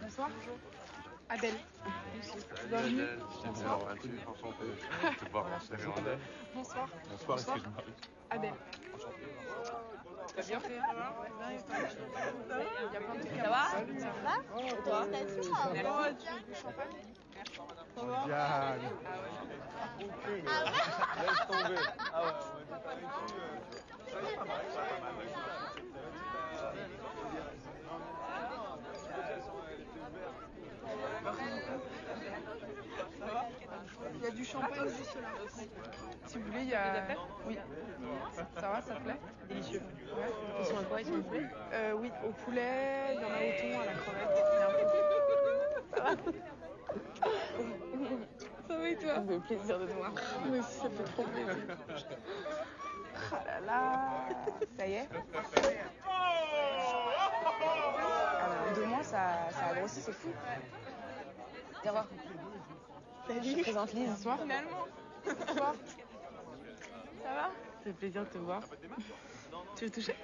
Bonsoir. Adèle. Bienvenue. Bonsoir. Bonsoir. Bonsoir, excuse-moi. Adèle. T'as bien fait? Il y a plein de trucs Ça va? Ça va? Et toi? Tu veux du champagne? Diane. Laisse tomber. Ah ouais, on va pas ça y est, pas mal, ça pas mal. Il y a du champagne juste là. Si vous voulez, il y a... Oui. Ça va, ça te plaît? Délicieux. Ouais. Ils sont à quoi? Ils sont au poulet? Oui, au poulet, il y en a au thon, à la crevette. Il y a un peu... Ça va? Ça va et toi? Ça fait plaisir de te voir. Moi aussi, ça fait trop plaisir. Ah là là. Ça y est? En 2 mois, ça a grossi, c'est fou. Viens voir. Salut. Je te présente Lise. Bonsoir. Finalement. Bonsoir. Ça va? Ça fait plaisir de te voir. Tu veux toucher?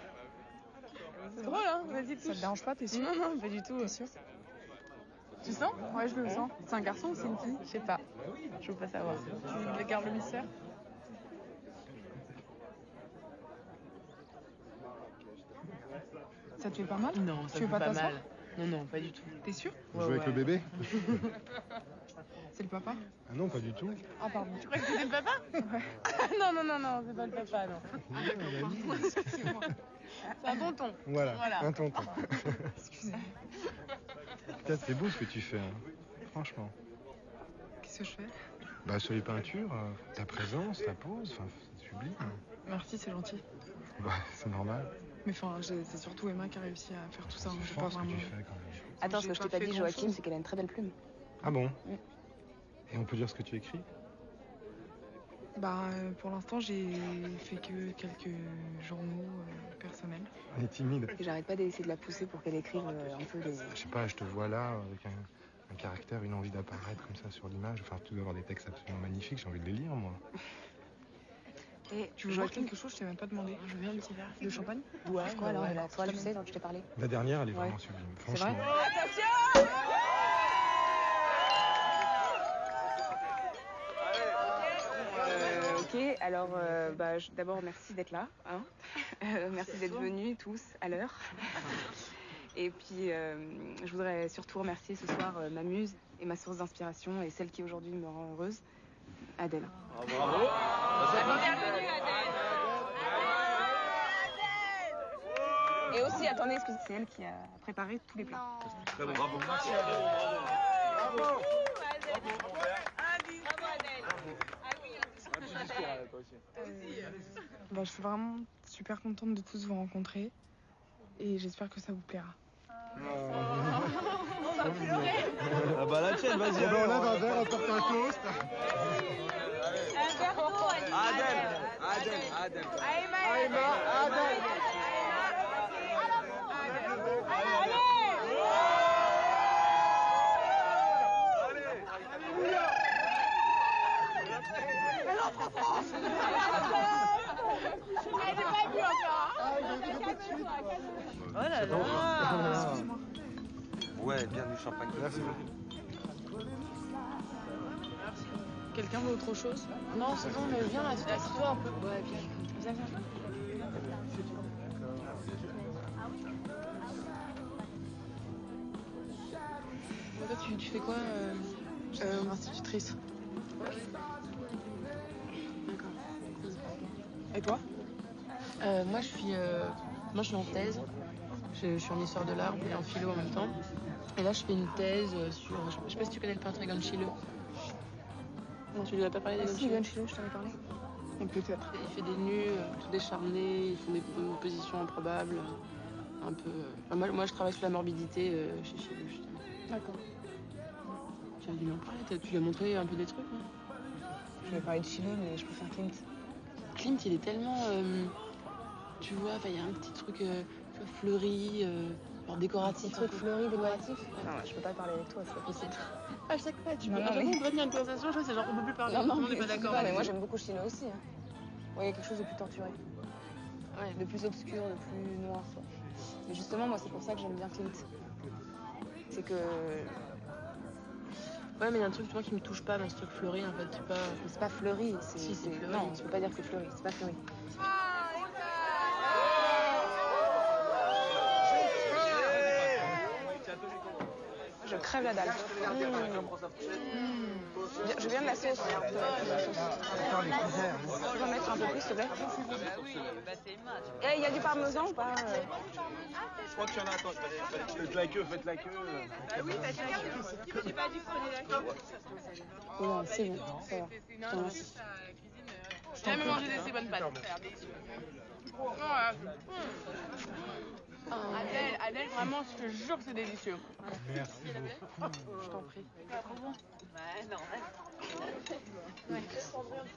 C'est drôle, hein? Vas-y, touche. Ça te dérange pas, t'es sûr? Non, non, pas du tout. T'es sûr? Tu sens? Ouais, je le sens. C'est un garçon ou c'est une fille? Je sais pas. Je veux pas savoir. Tu gardes le mystère? Ça te fait pas mal? Non, ça tu veux fait pas t'asseoir? mal. Non, non, pas du tout. T'es sûr? Vous jouez avec le bébé? C'est le papa? Ah non, pas du tout. Ah, pardon. Tu crois que c'était le papa? Ouais. Non, non, non, non, c'est pas le papa, non. Excusez-moi. C'est un tonton. Voilà, Voilà. un tonton. Excusez. Putain, c'est beau ce que tu fais, hein. Franchement. Qu'est-ce que je fais? Bah, sur les peintures, ta présence, ta pose, enfin, c'est sublime. Merci, c'est gentil. Bah, c'est normal. Mais enfin, c'est surtout Emma qui a réussi à faire tout ça. C'est J'ai fort pas ce que vraiment... tu fais quand même. Attends, ce J'ai que je pas t'ai pas fait dit, Joachim, grand-chose. c'est qu'elle a une très belle plume. Ah bon? Et on peut dire ce que tu écris? Bah, pour l'instant, j'ai fait que quelques journaux personnels. Elle est timide. Et j'arrête pas d'essayer de la pousser pour qu'elle écrive un peu des... Je sais pas, je te vois là avec un caractère, une envie d'apparaître comme ça sur l'image. Enfin, tu dois avoir des textes absolument magnifiques, j'ai envie de les lire, moi. Et Tu veux boire quelque chose? Je t'ai même pas demandé. Je veux un petit verre. De champagne? Ouais, quoi alors, ouais. la toile, tu sais, dont je t'ai parlé. La dernière, elle est Ouais. vraiment sublime. C'est vrai? Franchement. Ok, alors d'abord merci d'être là, hein. Merci d'être venus tous à l'heure. Et puis je voudrais surtout remercier ce soir ma muse et ma source d'inspiration et celle qui aujourd'hui me rend heureuse, Adèle. Oh, bravo. Bienvenue Adèle. Et aussi, attendez, excusez, c'est elle qui a préparé tous les plats. Très bon, bravo. Bravo Bah, je suis vraiment super contente de tous vous rencontrer. Et j'espère que ça vous plaira. Ah bah la tienne, vas-y. On enlève un verre, on porte un toast. Un verre d'eau, Adèle. Aïma, Adèle. Oh là là. Excuse-moi. Ouais, bienvenue champagne. Merci. Quelqu'un veut autre chose? Non, c'est bon, mais viens, assieds-toi un peu. Ouais, viens. Toi, tu fais quoi? Institutrice. D'accord. Et toi? Moi, je suis en thèse. Je suis en histoire de l'art et en philo en même temps. Et là, je fais une thèse sur... Je sais pas si tu connais le peintre Egon Schiele. Non, tu lui as pas parlé d'Egon Si, Schiele? Egon Schiele, je t'en ai parlé. Peut-être. Il fait des nus tout décharnés, il fait des positions improbables. Un peu... Enfin, moi, je travaille sur la morbidité chez Schiele, justement. D'accord. Tu as dû m'en parler, tu lui as montré un peu des trucs, non? Je vais parler de Schiele, mais je préfère Klimt. Klimt, il est tellement... tu vois, il y a un petit truc tu vois, fleuri, genre décoratif. Un truc fleuri, décoratif? Ouais. Non, je peux pas parler avec toi, c'est pas possible. À chaque fois, tu Non, peux... non, À chaque fois, mais- on devrait une conversation, je vois, c'est genre, on peut plus parler. Non, tout le monde n'est mais pas d'accord. non, mais moi j'aime beaucoup Schiele aussi. Hein. Ouais, il y a quelque chose de plus torturé. Ouais. De plus obscur, de plus noir. Mais justement, moi, c'est pour ça que j'aime bien Clint. C'est que... Ouais, mais il y a un truc toi, qui me touche pas dans ce truc fleuri, en fait. C'est pas fleuri. Si, c'est fleuri. Non, tu peux pas dire que c'est fleuri. C'est pas fleuri. Je crève la dalle. Je viens de la sauce. Encore les couverts. Tu peux en mettre un peu plus, s'il te plaît? Eh, il y a du parmesan ou pas? Je crois qu'il y en a. Attends, faites la queue. Bah oui, faites la queue. J'ai pas dit qu'on prenait la queue. Oh non, c'est bon, ça va. C'est non, juste à la cuisine. J'ai jamais mangé de ces bonnes pâtes. Voilà. Adèle, vraiment, je te jure que c'est délicieux. Merci beaucoup. Je t'en prie.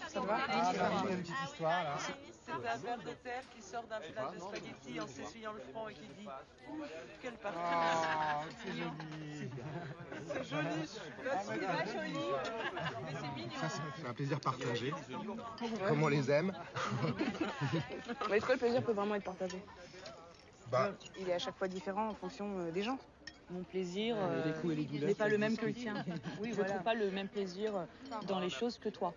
Ça va? J'ai une petite histoire là. C'est un ver de terre qui sort d'un plat de spaghettis en s'essuyant le front et qui dit « Quel parfum !» Oh, c'est joli. C'est joli. C'est pas joli, mais c'est mignon. Ça, c'est un plaisir partagé. Comme on les aime. Mais est-ce que le plaisir peut vraiment être partagé? Bah, Il est à chaque fois différent en fonction des gens. Mon plaisir n'est pas le même que le tien. Oui, je ne trouve pas le même plaisir dans les choses que toi.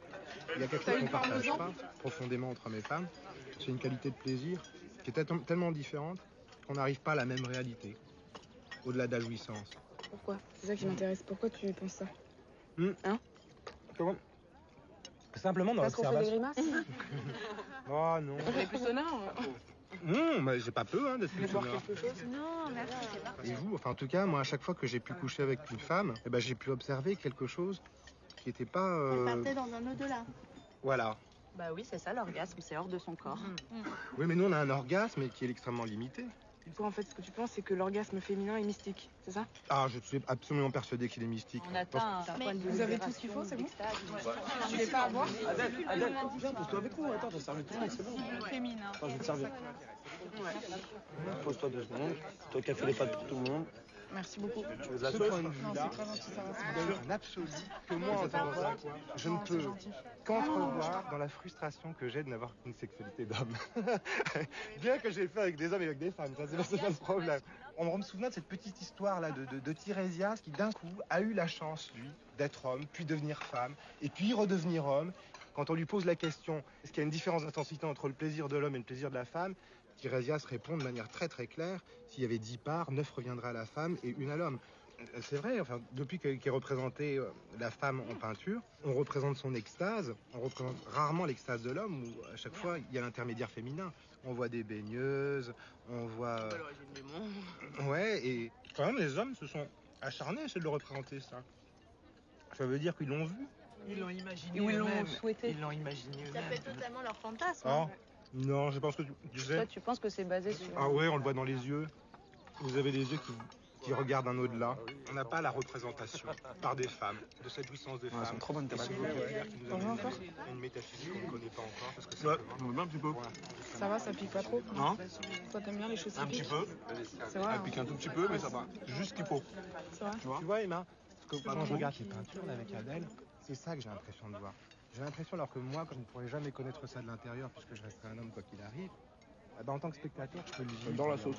il y a quelque chose qu'on ne partage pas profondément entre hommes et femmes. C'est une qualité de plaisir qui est tellement différente qu'on n'arrive pas à la même réalité, au-delà de la jouissance. Pourquoi? C'est ça qui m'intéresse. Pourquoi tu penses ça? Hein? Comment? Simplement dans Parce qu'on fait des l'observation. grimaces? Oh non. On est plus sonore. Mais j'ai pas peur d'être plus sonore. Non, merci, c'est pas. Et vous, enfin en tout cas, moi à chaque fois que j'ai pu coucher avec une femme, eh ben, j'ai pu observer quelque chose qui n'était pas... Elle partait dans un au-delà. Voilà. Bah oui, c'est ça l'orgasme, c'est hors de son corps. Oui, mais nous on a un orgasme qui est extrêmement limité. Toi, en fait, ce que tu penses, c'est que l'orgasme féminin est mystique, c'est ça? Ah, je suis absolument persuadé qu'il est mystique. On atteint un point de Vous avez tout ce qu'il faut, c'est bon? Tu voulais pas avoir? Adèle, viens, pose-toi avec nous. Attends, t'as servi tout le monde, c'est bon. Féminin. Attends, je vais te servir. Pose-toi 2 secondes. Toi qui as fait les pâtes pour tout le monde. Merci beaucoup. Tu veux de la Ce sauce? point de vue-là, C'est très gentil, ça va. me donne un absolu que moi, en tant que je ne peux qu'entrevoir dans la frustration que j'ai de n'avoir qu'une sexualité d'homme. Bien que j'ai fait avec des hommes et avec des femmes, ça c'est pas le problème. On me souvient de cette petite histoire-là de Tirésias qui d'un coup a eu la chance, lui, d'être homme, puis devenir femme, et puis redevenir homme. Quand on lui pose la question, est-ce qu'il y a une différence d'intensité entre le plaisir de l'homme et le plaisir de la femme, Tirésias répond de manière très très claire, s'il y avait 10 parts, 9 reviendraient à la femme et 1 à l'homme. C'est vrai, enfin, depuis qu'est représentée la femme en peinture, on représente son extase, on représente rarement l'extase de l'homme, où à chaque fois il y a l'intermédiaire féminin. On voit des baigneuses, on voit... Ouais, et quand même les hommes se sont acharnés à essayer de le représenter, ça. Ça veut dire qu'ils l'ont vu. Ils l'ont imaginé Ou ils l'ont eux-mêmes. souhaité. Ils l'ont imaginé Ça fait eux-mêmes. totalement leur fantasme. Ah, non, je pense que tu sais... Toi, tu penses que c'est basé sur... Ah ouais, on le voit dans les yeux. Vous avez des yeux qui regardent un au-delà. On n'a pas la représentation par des femmes, de cette jouissance des femmes. Elles sont trop bonnes tes pâtes. C'est qui nous amène à une métaphysique qu'on ne connaît pas encore. Parce que c'est Ouais, vraiment- on veut bien un petit peu. Ça va, ça pique pas trop? Non? Toi, t'aimes bien les choses qui Un petit piquent? peu. C'est vrai. Elle pique un tout petit peu, mais ça va. Juste ce qu'il faut. C'est vrai. Tu vois? Tu vois, Emma, parce que quand je regarde ces peintures là, avec Adèle, c'est ça que j'ai l'impression de voir. J'ai l'impression, alors que moi, comme je ne pourrais jamais connaître ça de l'intérieur, puisque je resterai un homme quoi qu'il arrive, en tant que spectateur, je peux le vivre. Dans la sauce.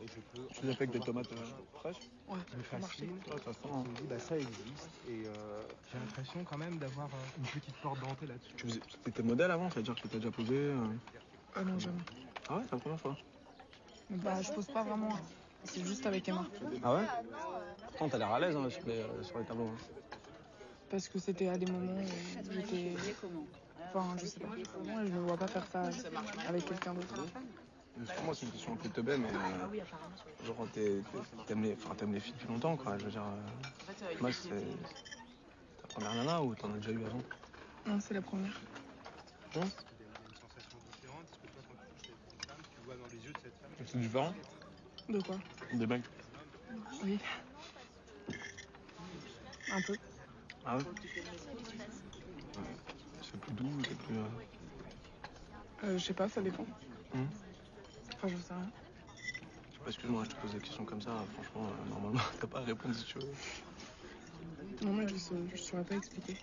Et je peux... Tu l'as fait avec des tomates fraîches? qui me fascine, Ouais, ça sent. qui me dit, bah ça existe. Et j'ai l'impression quand même d'avoir une petite porte d'entrée là-dessus. T'étais modèle avant, c'est-à-dire que t'as déjà posé Ah non, jamais. Ah ouais, c'est la première fois. Bah, je pose pas vraiment. C'est juste avec Emma. Ah ouais? Pourtant, t'as l'air à l'aise sur les tableaux. Parce que c'était à des moments où j'étais... Enfin, je sais pas. Moi, je me vois pas faire ça avec quelqu'un d'autre. Moi, c'est une question un peu teubée, mais genre, t'aimes les filles depuis longtemps, quoi. Je veux dire, moi, c'est ta première nana ou t'en as déjà eu avant? Non, c'est la première. Il y a une sensation différente. Est-ce que toi, quand tu touches avec une femme, tu vois dans les yeux de cette femme C'est différent De quoi? des mecs? Oui. Un peu. Ah ouais? C'est plus doux, c'est plus... Je sais pas, ça dépend. Hum. Enfin, je sais rien. Excuse-moi, je te pose des questions comme ça, franchement, normalement, t'as pas à répondre si tu veux. Non, mais je saurais pas expliquer.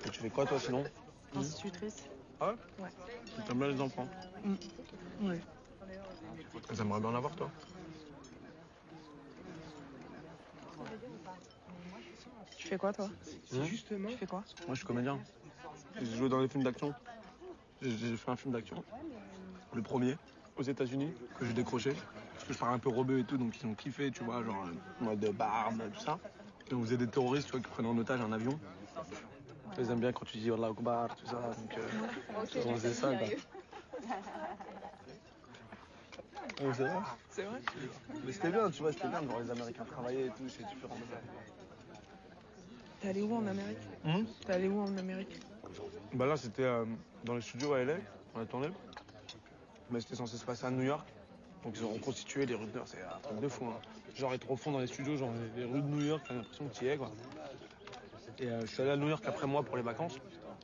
Et tu fais quoi, toi, sinon? Institutrice. Ah ouais? Ouais. T'aimes bien les enfants? Ouais. J'aimerais bien en avoir, toi. Tu fais quoi, toi? Justement. Tu fais quoi? Moi, je suis comédien. J'ai joué dans les films d'action. J'ai fait un film d'action. Le premier, aux États-Unis, que j'ai décroché. Parce que je parle un peu rebeu et tout, donc ils ont kiffé, tu vois, genre mode de barbe, tout ça. Et on faisait des terroristes, tu vois, qui prenaient en otage un avion. Ils aiment bien quand tu dis Allah Akbar, tout ça. Donc on faisait ça, quoi. Oh, c'est vrai? C'est vrai? Mais c'était bien, tu vois, c'était bien de voir les Américains travailler et tout, c'est différent de ça. T'es allé où en Amérique? T'es allé où en Amérique? Bah là, c'était dans les studios à LA, on a tourné. Mais c'était censé se passer à New York. Donc ils ont reconstitué les rues de New York, c'est un truc de fou. Hein. Genre être au fond dans les studios, genre les rues de New York, t'as l'impression que tu y es, quoi. Et je suis allé à New York après moi pour les vacances.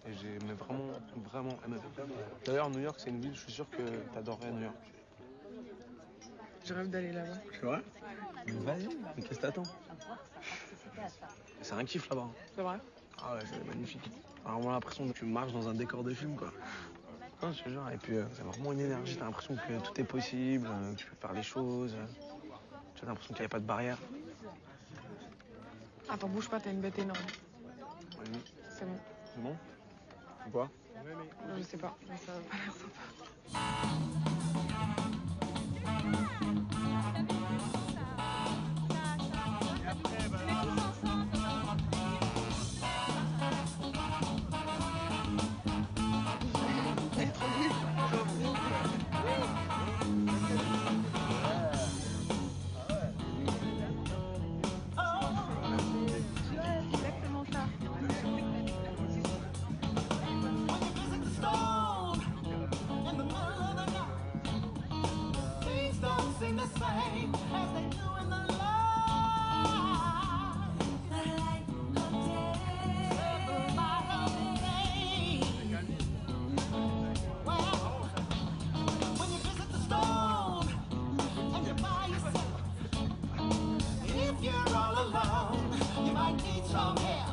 Et j'ai vraiment aimé. D'ailleurs, New York, c'est une ville, je suis sûr que t'adorerais New York. Je rêve d'aller là-bas. C'est vrai? Vas-y, mais qu'est-ce que t'attends? C'est un kiff là-bas. C'est vrai? Ah ouais, c'est magnifique. Alors, on a l'impression que tu marches dans un décor de film, quoi. Non, je te jure. Et puis, c'est vraiment une énergie. T'as l'impression que tout est possible, que tu peux faire les choses. Tu as l'impression qu'il n'y a pas de barrière. Attends, bouge pas, t'as une bête énorme. Oui. C'est bon. C'est bon? Quoi? Je sais pas, mais ça va pas l'air sympa. If you're all alone, you might need some help.